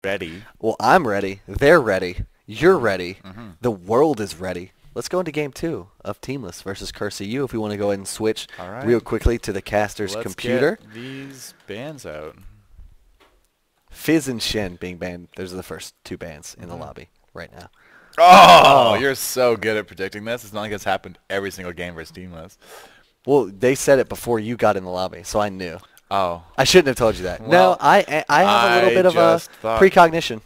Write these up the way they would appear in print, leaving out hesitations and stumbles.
Ready. Well, I'm ready. They're ready. You're ready. Mm-hmm. The world is ready. Let's go into game 2 of Teamless versus Curse.EU if we want to go ahead and switch All right. real quickly to the caster's Let's computer. get these bands out. Fizz and Shen being banned. Those are the first 2 bans in the lobby right now. Oh, you're so good at predicting this. It's not like it's happened every single game versus Teamless. Well, they said it before you got in the lobby, so I knew. Oh. I shouldn't have told you that. Well, no, I have a little bit of a precognition.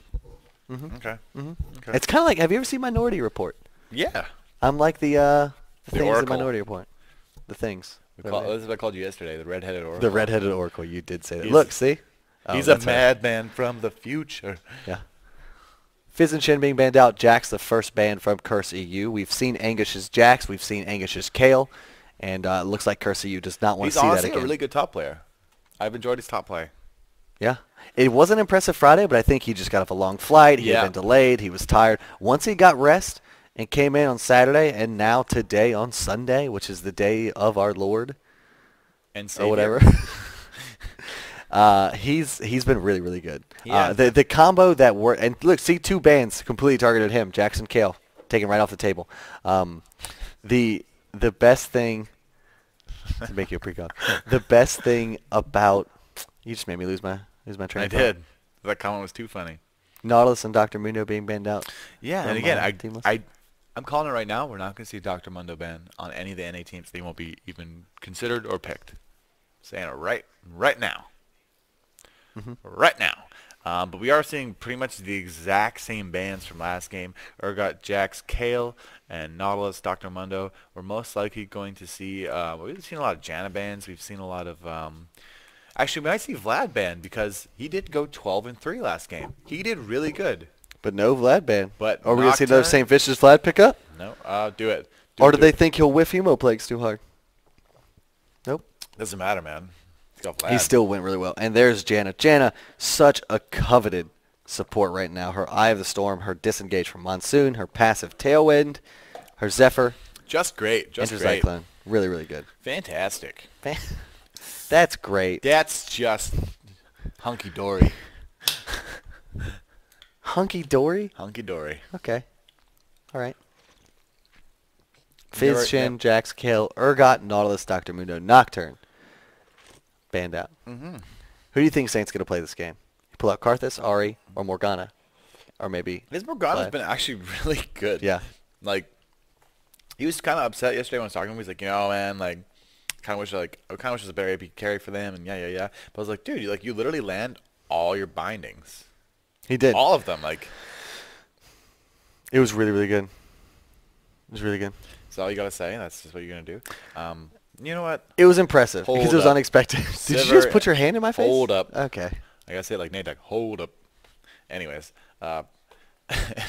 Okay. Okay. It's kind of like, have you ever seen Minority Report? Yeah. I'm like the things in Oracle. Minority Report. The things. This is what I called you yesterday, the redheaded oracle. The redheaded oracle. You did say that. Look, see? Oh, He's a that's her. madman from the future. Yeah. Fizz and Shen being banned out. Jax the first ban from Curse.EU. We've seen Angus's Jax. We've seen Angus's Kale. And it looks like Curse.EU does not want to see that again. He's honestly a really good top player. I've enjoyed his top play. Yeah. It wasn't impressive Friday, but I think he just got off a long flight. He had been delayed. He was tired. Once he got rest and came in on Saturday and now today on Sunday, which is the day of our Lord. And Savior. Or whatever. He's been really, really good. Yeah. The combo that worked, and look, see 2 bans completely targeted him, Jackson Kale, taken right off the table. The best thing, to make you a precog, the best thing about, you just made me lose my train of thought. I did. That comment was too funny. Nautilus and Dr. Mundo being banned out. Yeah, and again, I'm calling it right now. We're not going to see Dr. Mundo ban on any of the NA teams. They won't be even considered or picked. Saying it right now. Right now. But we are seeing pretty much the exact same bans from last game. Urgot, Jax, Kale, and Nautilus, Dr. Mundo. We're most likely going to see, we've seen a lot of Janna bans. We've seen a lot of, actually we might see Vlad ban because he did go 12-3 last game. He did really good. But no Vlad ban. But are we going to see another St. Vicious Vlad pick up? No, do it. Or do they think he'll whiff Hemo Plagues too hard? Nope. Doesn't matter, man. He still went really well. And there's Janna. Janna, such a coveted support right now. Her Eye of the Storm, her Disengage from Monsoon, her passive Tailwind, her Zephyr. Just great. Just great. Cyclone. Really, really good. Fantastic. That's great. That's just hunky-dory. Hunky-dory? Hunky-dory. Okay. All right. Fizz, Shen, Jax, Kale, Urgot, Nautilus, Dr. Mundo, Nocturne. Banned out. Who do you think Saint's going to play this game? You pull out Karthus, Ahri, or Morgana? Or maybe His Morgana's been actually really good. Yeah. Like, he was kind of upset yesterday when I was talking to him. He's like, you know, man, like, I kind of wish it was a better AP carry for them, and yeah. But I was like, dude, you literally land all your bindings. He did. All of them, like. It was really, really good. It was really good. That's all you got to say. That's just what you're going to do. You know what? It was impressive because it was unexpected. Did you just put your hand in my face? Hold up. Okay. I got to say it like Nate, like, hold up. Anyways,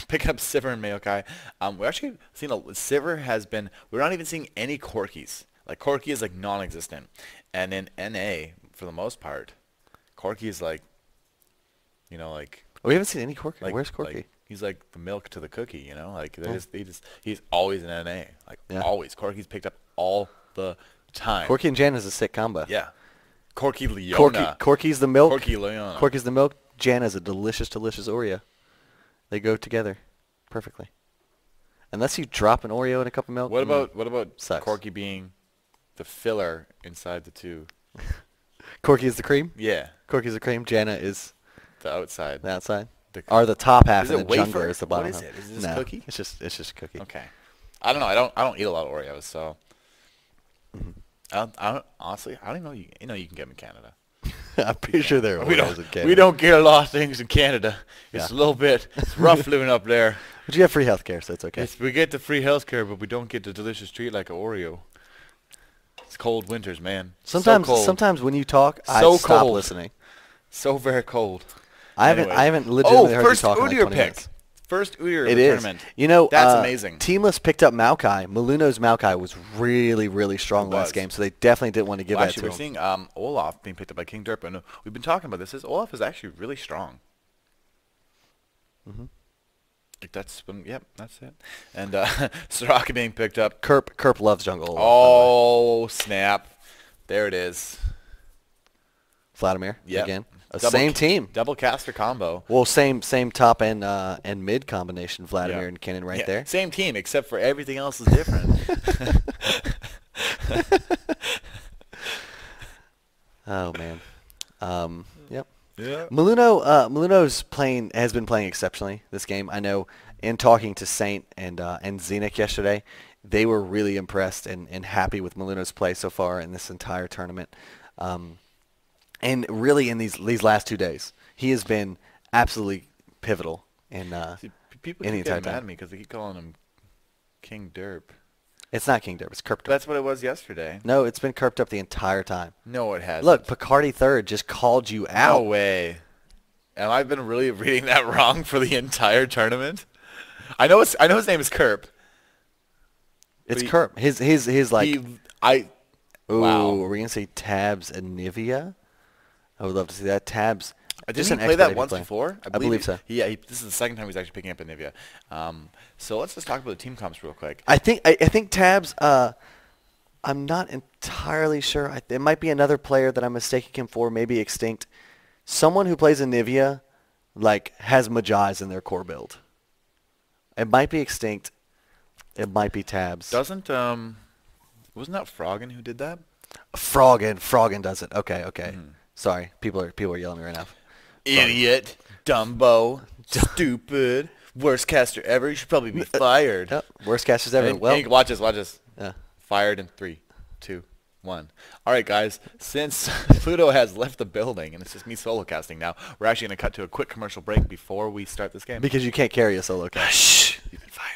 picking up Sivir and Maokai. We're actually seeing Sivir has been, we're not even seeing any Corkis. Like, Corki is, like, non-existent. And in NA, for the most part, Corki is, like, you know, like. We haven't seen any Corki. Like, where's Corki? Like, he's like the milk to the cookie, you know? Like, he's always in NA. Like, always. Corki's picked up all the time. Corki and Jan is a sick combo. Yeah. Corki Leona. Corki's the milk. Corki Leona. Corki's the milk. Jan is a delicious, delicious Oreo. They go together perfectly. Unless you drop an Oreo in a cup of milk. What about sucks. Corki being the filler inside the two? Corki is the cream? Yeah. Corki is the cream. Janna is the outside. The outside. Or the top half of and the jungler is the bottom. What is it? Is this cookie? It's just cookie. Okay. I don't know. I don't eat a lot of Oreos, so honestly, I don't even know you can get them in Canada. I'm pretty sure there are Oreos in Canada. We don't get a lot of things in Canada. It's a little bit rough living up there. But you have free healthcare, so it's okay. We get the free healthcare, but we don't get the delicious treat like an Oreo. It's cold winters, man. Sometimes when you talk, I stop listening. So very cold. I haven't legitimately heard you talk in like 20 minutes. First Udyr of the tournament. You know, that's amazing. Teamless picked up Maokai. Maluno's Maokai was really, really strong last game, so they definitely didn't want to give that to him. We're seeing Olaf being picked up by King Derp, and we've been talking about this. Olaf is actually really strong. Like that's it. And Soraka being picked up. Kerp loves jungle Olaf. Oh snap! There it is. Vladimir again. Same team. Double caster combo. Well, same top and mid combination. Vladimir and Kennen right there. Same team, except for everything else is different. Oh man. Yep. Yeah. Maluno's has been playing exceptionally this game. I know in talking to Saint and Zenith yesterday, they were really impressed and happy with Maluno's play so far in this entire tournament. And really in these last 2 days, he has been absolutely pivotal in People in the keep entire getting mad time. at me because they keep calling him King Derp. It's not King Derp, it's Kerped. That's what it was yesterday. No, it's been Kerped up the entire time. No, it hasn't. Look, Picardi third just called you out. No way. Have I been really reading that wrong for the entire tournament? I know his name is Kerp. It's Kerp. His like. Ooh, Wow. are we gonna say Tabs and Nivea? I would love to see that. Tabs. Didn't he play that once before? I believe so. Yeah, this is the second time he's actually picking up Anivia. So let's just talk about the team comps real quick. I think Tabs. I'm not entirely sure. It might be another player that I'm mistaking him for. Maybe Extinct. Someone who plays Anivia, like has Majais in their core build. It might be Extinct. It might be Tabs. Wasn't that Froggen who did that? Froggen does it. Okay. Sorry, people are yelling at me right now. Idiot, Dumbo, stupid, worst caster ever. You should probably be fired. Yep. Worst casters ever. Watch this. Yeah. Fired in 3, 2, 1. All right, guys. Since Pluto has left the building and it's just me solo casting now, we're actually going to cut to a quick commercial break before we start this game. Because you can't carry a solo cast. Shh. You've been fired.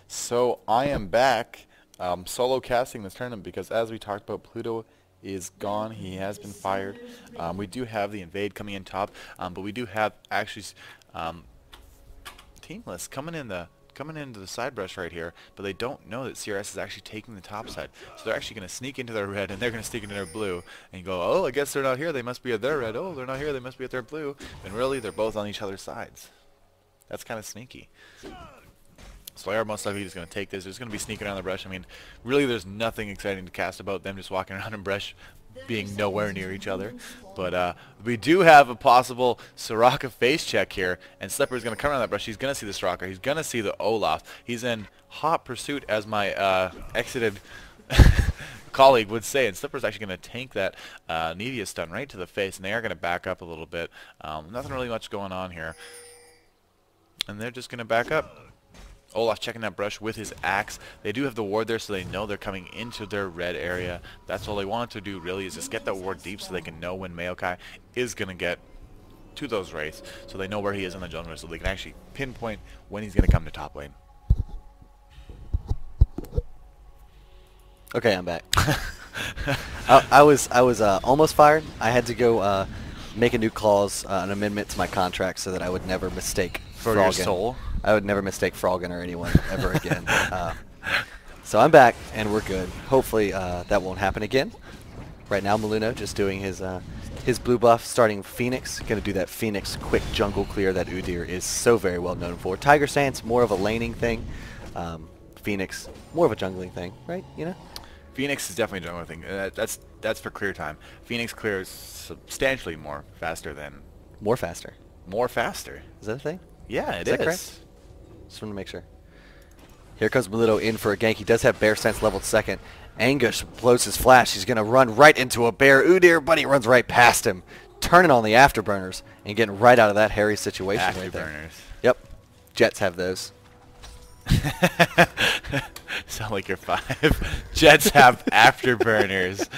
So I am back solo casting this tournament because as we talked about, Pluto is gone. He has been fired. We do have the Invade coming in top, but we do have actually Teamless coming into the side brush right here, but they don't know that CRS is actually taking the top side. So they're actually going to sneak into their red, and they're going to sneak into their blue, and you go, oh, I guess they're not here. They must be at their red. Oh, they're not here. They must be at their blue. And really, they're both on each other's sides. That's kind of sneaky. So they are most likely just going to take this. They're just going to be sneaking around the brush. I mean, really there's nothing exciting to cast about them just walking around in brush being nowhere near each other. But we do have a possible Soraka face check here, and Slipper is going to come around that brush. He's going to see the Soraka. He's going to see the Olaf. He's in hot pursuit, as my exited colleague would say, and Slipper's actually going to tank that Nivea stun right to the face, and they are going to back up a little bit. Nothing really much going on here. And they're just going to back up. Olaf checking that brush with his axe. They do have the ward there, so they know they're coming into their red area. That's all they wanted to do, really, is just get that ward deep so they can know when Maokai is going to get to those wraiths, so they know where he is in the jungle, so they can actually pinpoint when he's going to come to top lane. Okay, I'm back. I was almost fired. I had to go make a new clause, an amendment to my contract, so that I would never mistake For your soul? I would never mistake Froggen or anyone ever again. So I'm back, and we're good. Hopefully that won't happen again. Right now, Maluno just doing his blue buff, starting Phoenix. Going to do that Phoenix quick jungle clear that Udyr is so very well known for. Tiger Stance, more of a laning thing. Phoenix, more of a jungling thing, right? You know? Phoenix is definitely a jungling thing. That's for clear time. Phoenix clears substantially more faster than... More faster. More faster. Is that a thing? Yeah, it is. That correct? Just want to make sure. Here comes Maluno in for a gank. He does have Bear Sense leveled second. Anguish blows his flash. He's going to run right into a bear. Udyr, but he runs right past him, turning on the afterburners and getting right out of that hairy situation right there. Afterburners. Yep. Jets have those. Sound like you're 5. Jets have afterburners.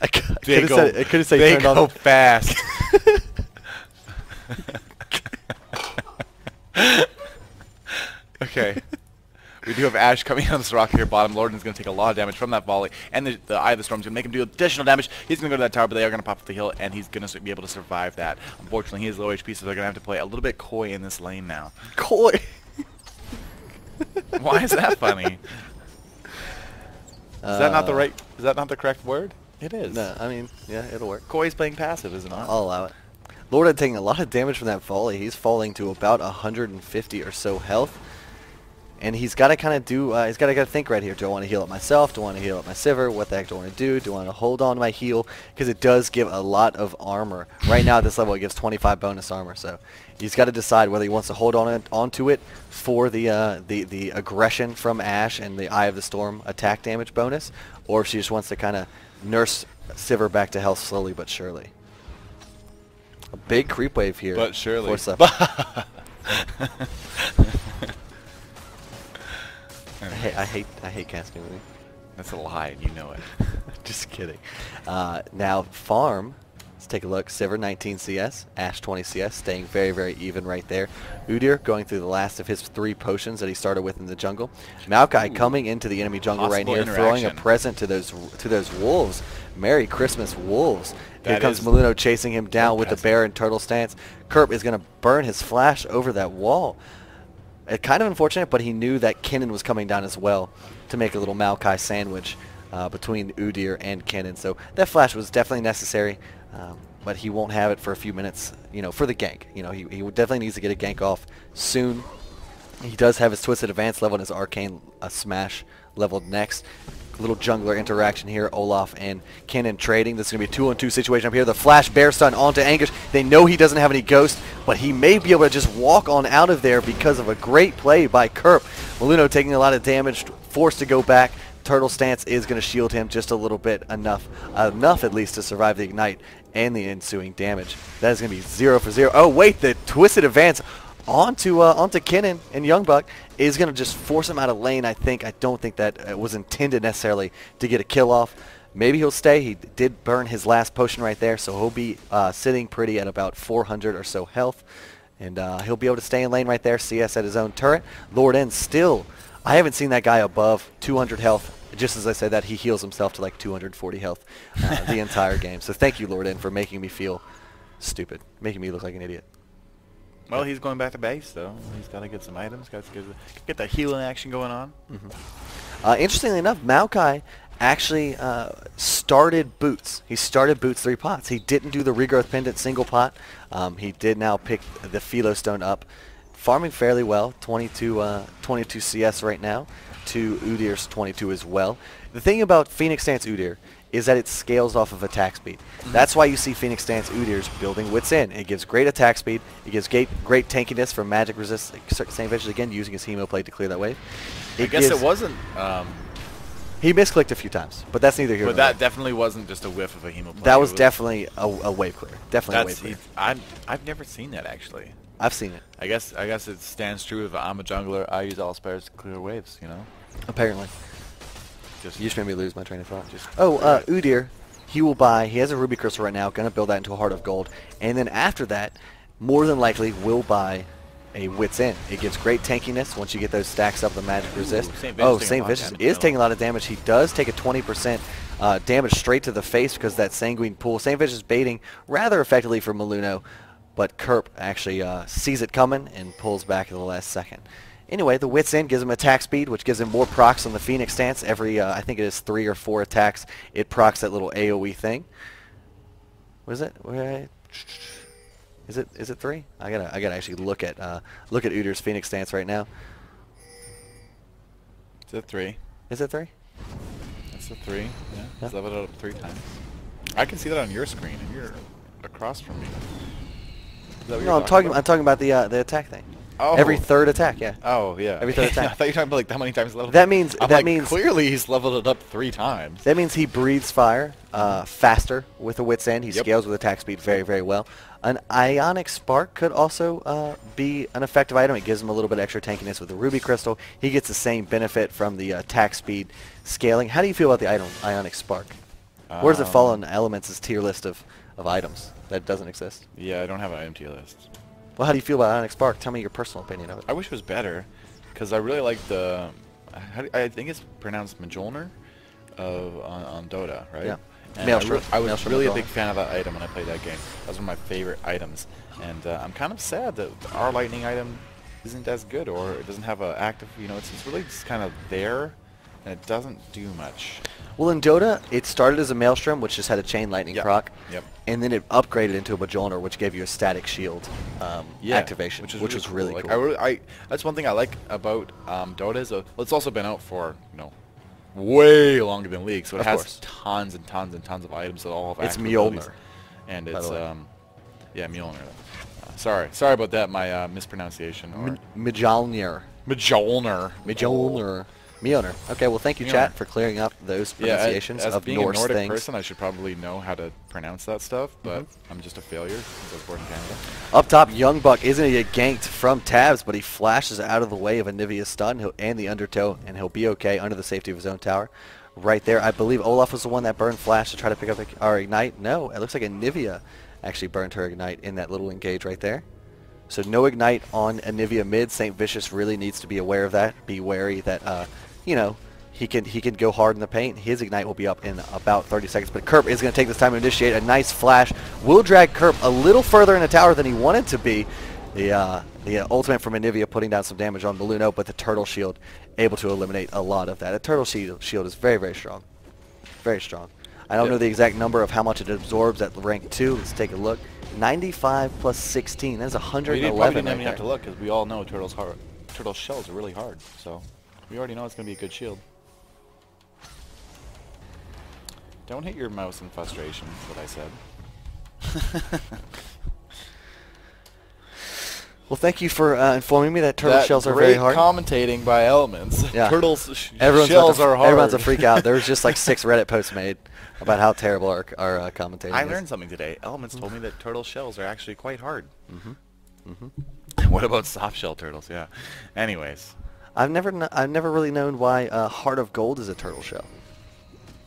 I could have said they go fast. Okay. We do have Ashe coming on this rock here bottom. Lordan's going to take a lot of damage from that volley. And the Eye of the Storm's going to make him do additional damage. He's going to go to that tower, but they are going to pop up the hill, and he's going to be able to survive that. Unfortunately, he is low HP, so they're going to have to play a little bit coy in this lane now. Coy? Why is that funny? Is that not the right... Is that not the correct word? It is. No, I mean, yeah, it'll work. Coy's playing passive, is it not? I'll allow it. Lordan taking a lot of damage from that volley. He's falling to about 150 or so health. And he's got to kind of do, he's got to think right here. Do I want to heal up myself? Do I want to heal up my Sivir? What the heck do I want to do? Do I want to hold on to my heal? Because it does give a lot of armor. Right now at this level it gives 25 bonus armor. So he's got to decide whether he wants to hold onto it for the aggression from Ashe and the Eye of the Storm attack damage bonus, or if she just wants to kind of nurse Sivir back to health slowly but surely. A big creep wave here. But surely. I hate casting with you. That's a lie, and you know it. Just kidding. Now farm. Let's take a look. Sivir 19 CS, Ashe 20 CS, staying very, very even right there. Udyr going through the last of his 3 potions that he started with in the jungle. Maokai coming into the enemy jungle right here, throwing a present to those wolves. Merry Christmas, wolves. Here comes Maluno chasing him down with the bear and turtle stance. Curp is going to burn his flash over that wall. Kind of unfortunate, but he knew that Kennen was coming down as well to make a little Maokai sandwich between Udyr and Kennen. So that flash was definitely necessary, but he won't have it for a few minutes, you know, for the gank. You know, he definitely needs to get a gank off soon. He does have his Twisted Advance level and his Arcane Smash leveled next. Little jungler interaction here. Olaf and Kennen trading. This is going to be a 2-on-2 situation up here. The flash bear stun onto Anguish. They know he doesn't have any ghost, but he may be able to just walk on out of there because of a great play by Curp. Maluno taking a lot of damage, forced to go back. Turtle stance is going to shield him just a little bit, enough at least to survive the ignite and the ensuing damage. That is going to be 0 for 0. Oh wait, the Twisted Advance onto Kennen and Youngbuck is going to just force him out of lane, I think. I don't think that was intended necessarily to get a kill off. Maybe he'll stay. He did burn his last potion right there, so he'll be sitting pretty at about 400 or so health. And he'll be able to stay in lane right there, CS at his own turret. Lordan still, I haven't seen that guy above 200 health. Just as I said that, he heals himself to like 240 health the entire game. So thank you, Lordan, for making me feel stupid, making me look like an idiot. Well, he's going back to base, though. He's got to get some items, got to get the healing action going on. Interestingly enough, Maokai actually started Boots. He started Boots 3 pots. He didn't do the Regrowth Pendant single pot. He did now pick the Philo Stone up. Farming fairly well, 22 CS right now, to Udyr's 22 as well. The thing about Phoenix Stance Udyr is that it scales off of attack speed. That's why you see Phoenix Stance Udyr's building Wits In. It gives great attack speed. It gives great tankiness for magic resist. Same Ventures again, using his Hemo Plate to clear that wave. I guess it wasn't... he misclicked a few times, but that's neither here nor there. But that definitely wasn't just a whiff of a Hemo Plate. That was definitely a wave clear. Definitely a wave clear. I've never seen that, actually. I've seen it. I guess it stands true if I'm a jungler, I use all spares to clear waves, you know? Apparently. You just made me lose my train of thought. Right. Udyr, he has a Ruby Crystal right now, going to build that into a Heart of Gold, and then after that, more than likely, will buy a Wits In. It gives great tankiness once you get those stacks up the magic resist. Saint Vicious is taking a lot of damage. He does take a 20% damage straight to the face because of that Sanguine Pool. Saint Vicious baiting rather effectively for Maluno, but Curp actually sees it coming and pulls back at the last second. Anyway, the Wit's End gives him attack speed, which gives him more procs on the Phoenix stance. Every, I think it is 3 or 4 attacks, it procs that little AoE thing. What is it? Is it 3? I gotta actually look at Uter's Phoenix stance right now. Is it 3? Is it 3? It's a 3. Yeah. It's leveled it up 3 times. I can see that on your screen, and you're across from me. Is that what No, I'm talking about the attack thing. Oh. Every 3rd attack, yeah. Oh, yeah. Every 3rd attack. I thought you were talking about like how many times leveled. That means clearly he's leveled it up 3 times. That means he breathes fire faster with the Wit's End. He scales with attack speed very, very well. An Ionic Spark could also be an effective item. It gives him a little bit extra tankiness with the Ruby Crystal. He gets the same benefit from the attack speed scaling. How do you feel about the item Ionic Spark? Where does it fall on Elements' tier list of items that doesn't exist? Yeah, I don't have an item tier list. Well, how do you feel about Ionic Spark? Tell me your personal opinion of it. I wish it was better, because I really like the... I think it's pronounced Mjolnir on Dota, right? Yeah. And I was really a big fan of that item when I played that game. That was one of my favorite items. And I'm kind of sad that our lightning item isn't as good, or it doesn't have an active... You know, it's really just kind of there, and it doesn't do much. Well, in Dota, it started as a Maelstrom, which just had a chain lightning proc. Yep. And then it upgraded into a Mjolnir, which gave you a static shield activation, which was really cool. Like, that's one thing I like about Dota is it's also been out for, you know, way longer than League, so it has tons and tons and tons of items that all have It's active Mjolnir. abilities. And it's yeah, Mjolnir. Sorry about that, my mispronunciation. Mjolnir. Mjolnir. Mjolnir. Mjolnir. Okay, well, thank you, chat, for clearing up those pronunciations as of being Norse a Nordic things. person, I should probably know how to pronounce that stuff, but I'm just a failure since I was born in Canada. Up top, Young Buck isn't he get ganked from tabs, but he flashes out of the way of a Nivea stun and the undertow, and he'll be okay under the safety of his own tower. Right there, I believe Olaf was the one that burned Flash to try to pick up our Ignite. No, it looks like a Nivea actually burned her Ignite in that little engage right there. So no Ignite on a Nivea mid. St. Vicious really needs to be aware of that. Be wary that, you know, he can go hard in the paint. His Ignite will be up in about 30 seconds. But Kerp is going to take this time to initiate a nice flash. Will drag Kerp a little further in the tower than he wanted to be. The ultimate from Anivia putting down some damage on Balluno, but the Turtle Shield able to eliminate a lot of that. The Turtle Shield is very, very strong. Very strong. I don't know the exact number of how much it absorbs at rank 2. Let's take a look. 95 plus 16. That's 111. We probably didn't even have to look, because we all know Turtle shells are really hard. So we already know it's going to be a good shield. Don't hit your mouse in frustration, is what I said. Well, thank you for informing me that turtle shells are very hard. Commentating by Elements. Yeah. Shells are hard. Everyone's a freak out. There was just like 6 Reddit posts made about how terrible our commentating is. I learned something today. Elements told me that turtle shells are actually quite hard. What about soft shell turtles? Yeah. Anyways. I've never really known why Heart of Gold is a turtle shell.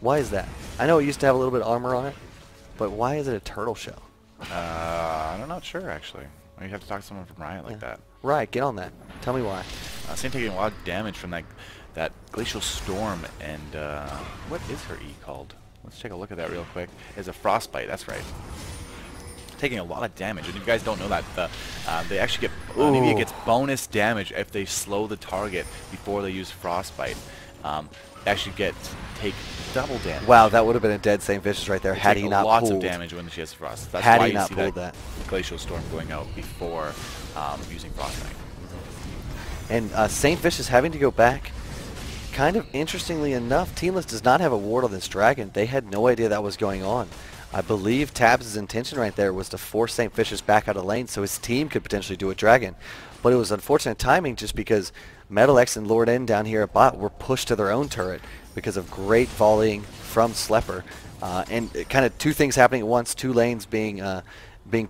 Why is that? I know it used to have a little bit of armor on it, but why is it a turtle shell? I'm not sure, actually. You have to talk to someone from Riot like that. Right, get on that. Tell me why. Same taking a lot of damage from that Glacial Storm, and what is her E called? Let's take a look at that real quick. It's a Frostbite, that's right. Taking a lot of damage, and if you guys don't know that, they actually get Anivia gets bonus damage if they slow the target before they use Frostbite. Actually take double damage. Wow, that would have been a dead St. Vicious right there had he not lots pulled. of damage when she has Frost. That's had why he you not see pulled that Glacial Storm going out before using Frostbite. And St. Vicious having to go back. Kind of interestingly enough, Teamless does not have a ward on this dragon. They had no idea that was going on. I believe Tabs' intention right there was to force St. Vicious back out of lane so his team could potentially do a dragon. But it was unfortunate timing just because Metal X and Lord N down here at bot were pushed to their own turret because of great volleying from Slepper. And kind of 2 things happening at once, 2 lanes being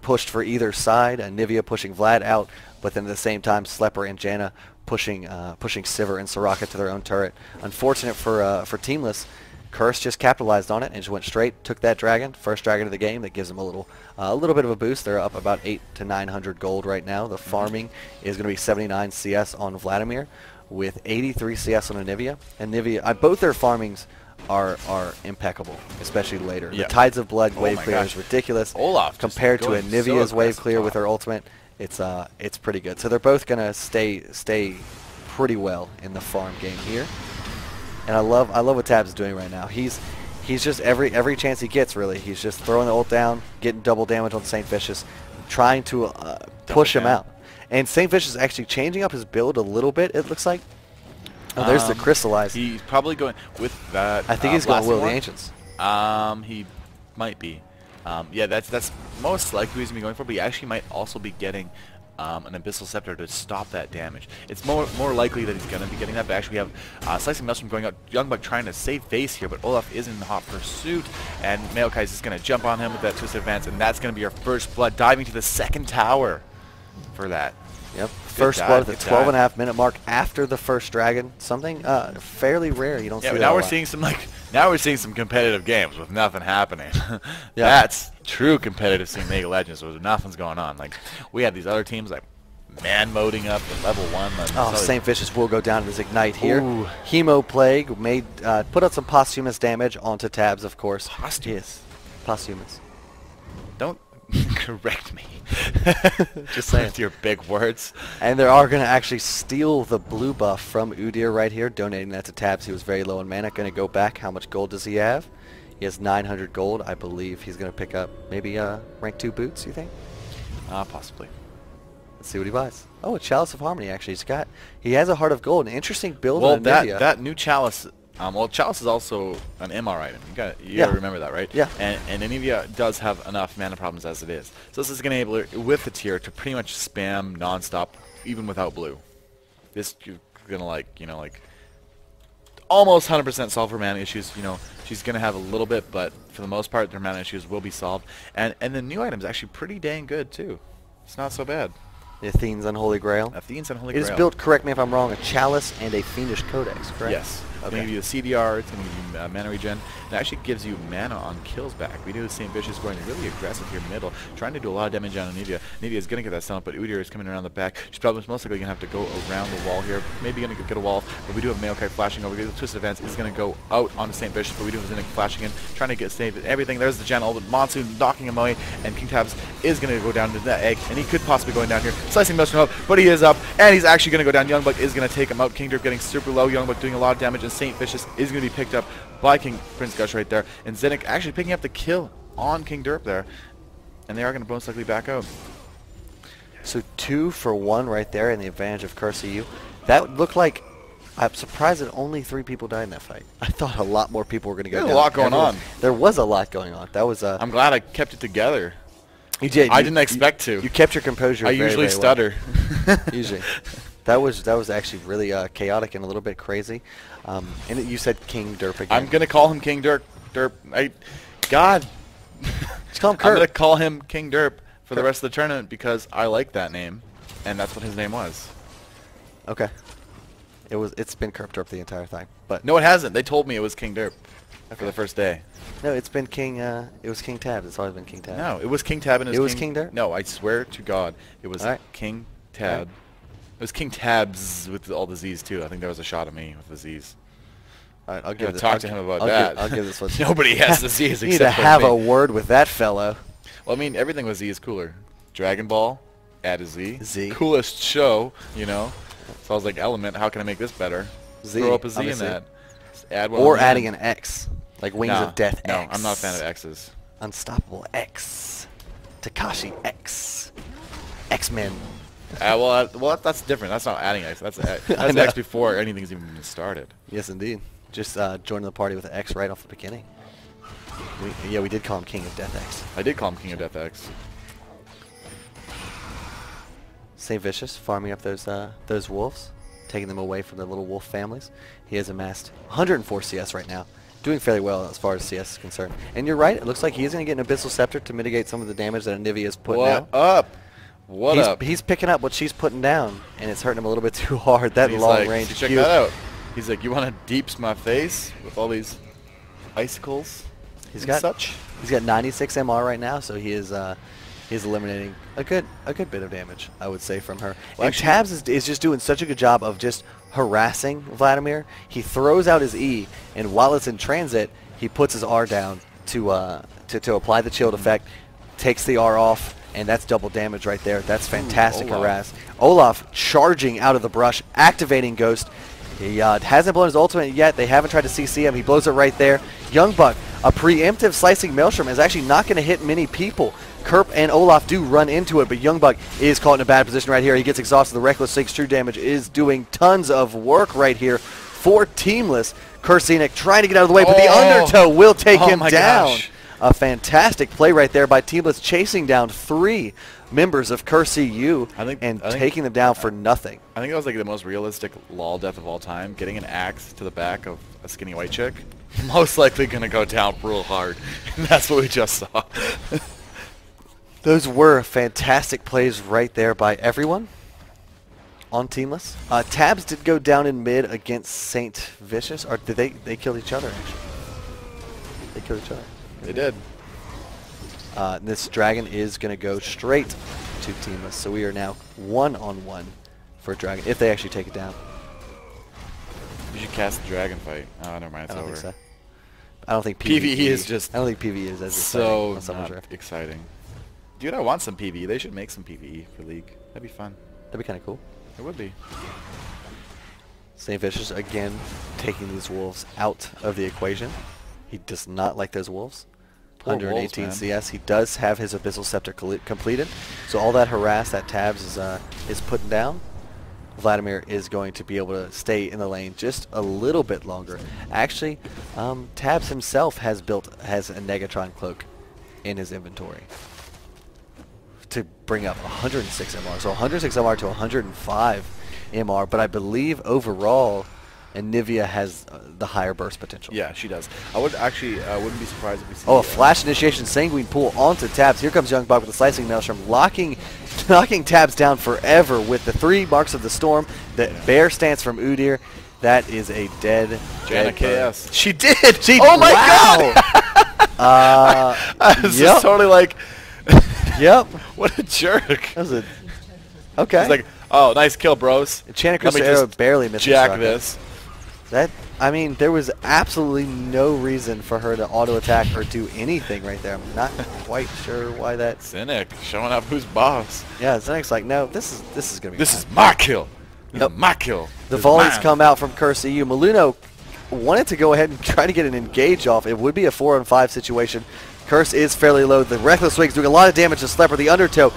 pushed for either side, Anivia pushing Vlad out, but then at the same time Slepper and Janna pushing Sivir and Soraka to their own turret. Unfortunate for Teamless. Curse just capitalized on it and just went straight, took that dragon, first dragon of the game. That gives them a little bit of a boost. They're up about 800 to 900 gold right now. The farming is going to be 79 CS on Vladimir with 83 CS on Anivia. And Anivia, both their farmings are impeccable, especially later. Yeah. The Tides of Blood wave clear is ridiculous. Olaf compared to Anivia's wave clear with her ultimate. It's pretty good. So they're both going to stay pretty well in the farm game here. And I love what Tabs is doing right now. He's just every chance he gets, really, he's just throwing the ult down, getting double damage on St. Vicious, trying to push him out. And St. Vicious is actually changing up his build a little bit, it looks like. Oh, there's the Crystallize. He's probably going with that. I think he's going Will of the Ancients. He might be. Yeah, that's most likely what he's going to be going for, but he actually might also be getting an Abyssal Scepter to stop that damage. It's more likely that he's going to be getting that, but actually we have Slicing Maelstrom going out, Youngbuck trying to save face here, but Olaf is in hot pursuit, and Maokai is just going to jump on him with that Twisted Advance, and that's going to be our first blood, diving to the second tower for that. Yep, first blood at the 12.5 minute mark after the first dragon. Something fairly rare. You don't see that. Now we're seeing some competitive games with nothing happening. That's true competitive seeing Mega Legends where nothing's going on. Like we had these other teams like man moding up at level 1. Oh, St. Vicious will go down to his Ignite here. Ooh. Hemo Plague put out some posthumous damage onto Tabs, of course. Posthumous. Yes, posthumous. Don't correct me. Just saying. With your big words. And they are going to actually steal the blue buff from Udyr right here, donating that to Tabs. He was very low in mana. Going to go back. How much gold does he have? He has 900 gold. I believe he's going to pick up maybe rank 2 boots, you think? Possibly. Let's see what he buys. Oh, a Chalice of Harmony, actually. He has a Heart of Gold. An interesting build on on Nivea. that new Chalice... well, Chalice is also an MR item. You gotta remember that, right? Yeah. And Anivia does have enough mana problems as it is. So this is gonna enable her with the tier to pretty much spam nonstop, even without blue. This you're gonna like almost 100% solve her mana issues. She's gonna have a little bit, but for the most part, her mana issues will be solved. And the new item is actually pretty dang good too. It's not so bad. The Athene's Unholy Grail. Athene's Unholy Grail. It is built, correct me if I'm wrong, a Chalice and a Fiendish Codex, correct? Yes. It's going to give you the CDR, it's going to give you mana regen. It actually gives you mana on kills back. We do the St. Vicious going really aggressive here middle, trying to do a lot of damage on Anivia. Anivia is going to get that stun up, but Udyr is coming around the back. She's probably most likely going to have to go around the wall here. Maybe going to get a wall, but we do have Maokai flashing over. The Twisted Advance is going to go out onto St. Vicious, but we do have Zinnik flashing in, trying to get saved everything. There's the Gen, but Monsoon knocking him away, and King Tabs is going to go down to that egg, and he could possibly go down here. Slicing Maelstrom up, but he is up, and he's actually going to go down. Youngbuck is going to take him out. King Derp getting super low. Youngbuck doing a lot of damage, and St. Vicious is going to be picked up by King Prince Gush right there, and Zinnik actually picking up the kill on King Derp there, and they are going to most likely back out. So 2 for 1 right there, and the advantage of Curse.EU. That looked like, I'm surprised that only 3 people died in that fight. I thought a lot more people were going to go down. There's a lot going on. There was a lot going on. That was. I'm glad I kept it together. You did. I didn't expect to. You kept your composure. I usually stutter. Usually. That was actually really chaotic and a little bit crazy. And you said King Derp again. I'm gonna call him King Derp. God. Just call him Kurt. I'm gonna call him King Derp for the rest of the tournament because I like that name, and that's what his name was. Okay. It's been Kurt Derp the entire time. But no, it hasn't. They told me it was King Derp for the first day. No, it's been King. It was King Tab. It's always been King Tab. No, it was King Tab and it was King Derp. No, I swear to God, it was King Tab. Right. It was King Tabs with all the Z's too. I think there was a shot of me with the Z's. All right, I'll give talk to him about that. I'll give this one. Nobody has the Z's except for me. You need to have a word with that fellow. Well, I mean, everything with Z is cooler. Dragon Ball, add a Z. Z. Coolest show, So I was like, Element, how can I make this better? Z. Throw up a Z in that. Add one or adding an X, like Wings of Death X. No, I'm not a fan of X's. Unstoppable X. Takashi X. X-Men. Well, that's different. That's not adding X. That's X before anything's even started. Yes, indeed. Just joining the party with an X right off the beginning. We did call him King of Death X. I did call him King of Death X. St. Vicious farming up those wolves, taking them away from the little wolf families. He has amassed 104 CS right now, doing fairly well as far as CS is concerned. And you're right. It looks like he's going to get an Abyssal Scepter to mitigate some of the damage that Anivia is putting out. What up? He's picking up what she's putting down, and it's hurting him a little bit too hard. That long range. Check that out. He's like, you want to deeps my face with all these icicles? He's got 96 MR right now, so he's eliminating a good bit of damage, I would say, from her. Well, and Tabs is just doing such a good job of just harassing Vladimir. He throws out his E, and while it's in transit, he puts his R down to apply the shield effect, takes the R off, And that's double damage right there. That's fantastic harass. Olaf charging out of the brush, activating Ghost. He hasn't blown his ultimate yet. They haven't tried to CC him. He blows it right there. Young Buck, a preemptive slicing Maelstrom is actually not going to hit many people. Kerp and Olaf do run into it, but Young Buck is caught in a bad position right here. He gets exhausted. The Reckless takes true damage, is doing tons of work right here for Teamless. Curse.EU trying to get out of the way, but the Undertow will take him down. Gosh. A fantastic play right there by Teamless, chasing down 3 members of Curse.EU and taking them down for nothing. I think that was like the most realistic LOL death of all time. Getting an axe to the back of a skinny white chick. Most likely going to go down real hard. And that's what we just saw. Those were fantastic plays right there by everyone on Teamless. Tabs did go down in mid against Saint Vicious. Or did they killed each other, actually? They killed each other. They did. This dragon is going to go straight to Teamless. So we are now 1-on-1 for dragon, if they actually take it down. You should cast the dragon fight. Oh, never mind. It's over. Think so. I don't think PvE is just. I don't think PvE is as so exciting. Exciting. Dude, I want some PvE. They should make some PvE for League. That'd be fun. That'd be kind of cool. It would be. St. Vicious again taking these wolves out of the equation. He does not like those wolves. Poor 118 wolves, CS. He does have his Abyssal Scepter completed. So all that harass that Tabs is putting down, Vladimir is going to be able to stay in the lane just a little bit longer. Actually, Tabs himself has a Negatron Cloak in his inventory to bring up 106 MR. So 106 MR to 105 MR, but I believe overall Nivea has the higher burst potential. Yeah, she does. I would actually wouldn't be surprised if we see. Oh, a flash initiation Sanguine Pool onto Tabs. Here comes Young Buck with a slicing Maelstrom, knocking Tabs down forever with the 3 marks of the storm. The bear stance from Udyr. That is a dead KS. She did. She. Oh my God! I was just totally like. Yep. What a jerk. That was a. Okay. He's like, oh, nice kill, bros. Enchanted Crystal Arrow barely missed. Jack this. I mean, there was absolutely no reason for her to auto-attack or do anything right there. I'm not quite sure why that... Cynic, showing up who's boss. Yeah, Cynic's like, no, this is going to be This is my kill. Yep. My kill. The volleys come out from Curse.EU. Maluno wanted to go ahead and try to get an engage off. It would be a 4-on-5 situation. Curse is fairly low. The Reckless Wing's doing a lot of damage to Slepper. The Undertow.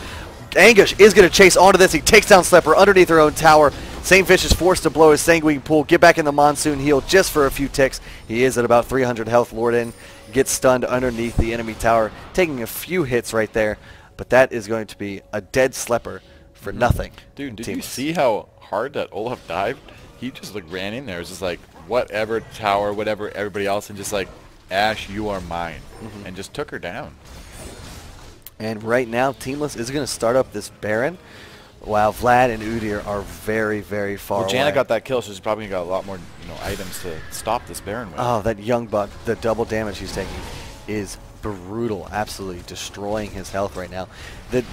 Anguish is going to chase onto this. He takes down Slepper underneath her own tower. St. Fish is forced to blow his Sanguine Pool, get back in the Monsoon Heal just for a few ticks. He is at about 300 health. Lorden gets stunned underneath the enemy tower, taking a few hits right there. But that is going to be a dead Slepper for nothing. Dude, did you see how hard that Olaf dived? He just like ran in there. It was just like, whatever tower, whatever everybody else, and just like, Ash, you are mine. And just took her down. And right now, Teamless is going to start up this Baron, while Vlad and Udyr are very, very far away. Janet got that kill, so she's probably got a lot more items to stop this Baron with. Oh, that Young Buck, the double damage he's taking is brutal, absolutely destroying his health right now. The